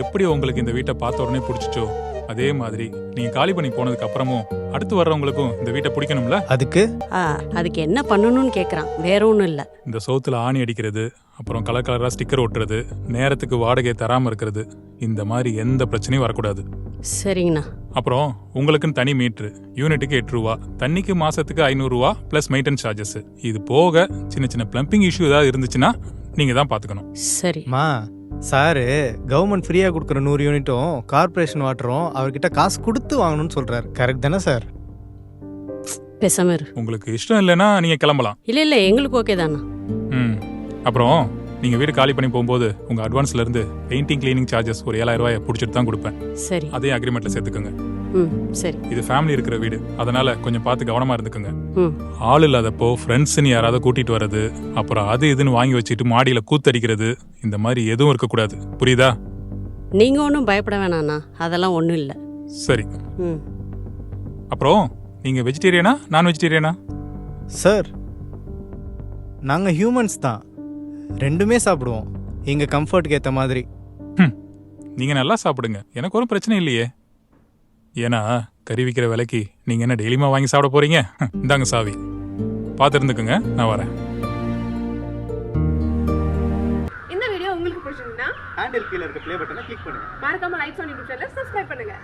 எப்படி உங்களுக்கு இந்த வீட்டை பார்த்த உடனே பிடிச்சிச்சோ அதே மாதிரி நீங்க காலி பண்ணி போனதுக்கு அப்புறமும் அடுத்து வர்றவங்களுக்கும் இந்த வீட்டை பிடிக்கணும்ல. அதுக்கு என்ன பண்ணணும்னு கேக்குறான், வேற ஒண்ணும் இல்ல. இந்த சவுத்துல ஆணி அடிக்கிறது, அப்புறம் கலர் கலரா ஸ்டிக்கர் ஒட்டுறது, நேரத்துக்கு வாடகை தராம இருக்கிறது, இந்த மாதிரி எந்த பிரச்சனையும் வரக்கூடாது. சரிங்கண்ணா. அப்புறம் உங்களுக்குன்னு தனி மீட்ரு, யூனிட்டுக்கு 8 ரூபா, தண்ணிக்கு மாசத்துக்கு 500 ரூபா பிளஸ் மெயின்டெனன்ஸ் சார்ஜஸ். இது போக சின்ன சின்ன பிளம்பிங் இஷ்யூ ஏதாவது இருந்துச்சுன்னா நீங்க தான் பாத்துக்கணும். சரி. சாரு கவர்மெண்ட் ஃப்ரீயா கொடுக்குற 100 யூனிட்டும் கார்பரேஷன் வாட்டரும் அவர்கிட்ட காசு கொடுத்து வாங்கணும்னு சொல்றாரு. கரெக்ட் தானே சார்? பேசாம இரு. உங்களுக்கு இஷ்டம் இல்லைன்னா நீங்க கிளம்பலாம். இல்ல எங்களுக்கு ஓகே தானா. அப்புறம் நீங்க வீடு காலி பண்ணி போகும்போது உங்க அட்வான்ஸ்ல இருந்து பெயிண்டிங் கிளீனிங் சார்ஜஸ் ஒரு 7000 ரூபாயை பிடிச்சிட்டு தான் கொடுப்பேன். சரி. அதே அக்ரிமெண்ட்ல சேர்த்துக்கோங்க. சரி. இது ஃபேமிலி இருக்கிற வீடு, அதனால கொஞ்சம் பார்த்து கவனமா இருந்துக்குங்க. ஆள் இல்லாதப்போ ஃப்ரெண்ட்ஸ்ன்னு யாராவது கூட்டிட்டு வர்றது, அப்புறம் அது இதுன்னு வாங்கி வச்சுட்டு மாடியில கூத்தடிக்கிறது, இந்த மாதிரி எதுவும் இருக்கக்கூடாது. புரியுதா? நீங்க ஒன்றும் பயப்பட வேணாண்ணா, அதெல்லாம் ஒன்றும் இல்லை. சரி. அப்புறம் நீங்க வெஜிடேரியனா நான் வெஜிடேரியனா? சார் நாங்க ஹியூமன்ஸ் தான், ரெண்டுமே சாப்பிடுவோம் எங்க கம்ஃபர்ட்டுக்கு ஏற்ற மாதிரி. நீங்க நல்லா சாப்பிடுங்க, எனக்கு ஒரு பிரச்சனை இல்லையே. ஏன்னா கறி விற்கிற விலைக்கு நீங்க என்ன டெய்லியுமா வாங்கி சாப்பிட போறீங்க? இந்தாங்க சாவி, பார்த்து இருந்துக்குங்க, நான் வரேன். இந்த வீடியோ உங்களுக்கு பிடிச்சிருந்தா ஹேண்டில் கீழ இருக்க ப்ளே பட்டனை கிளிக் பண்ணுங்க. மறக்காம லைக் பண்ணி சப்ஸ்கிரைப் பண்ணுங்க.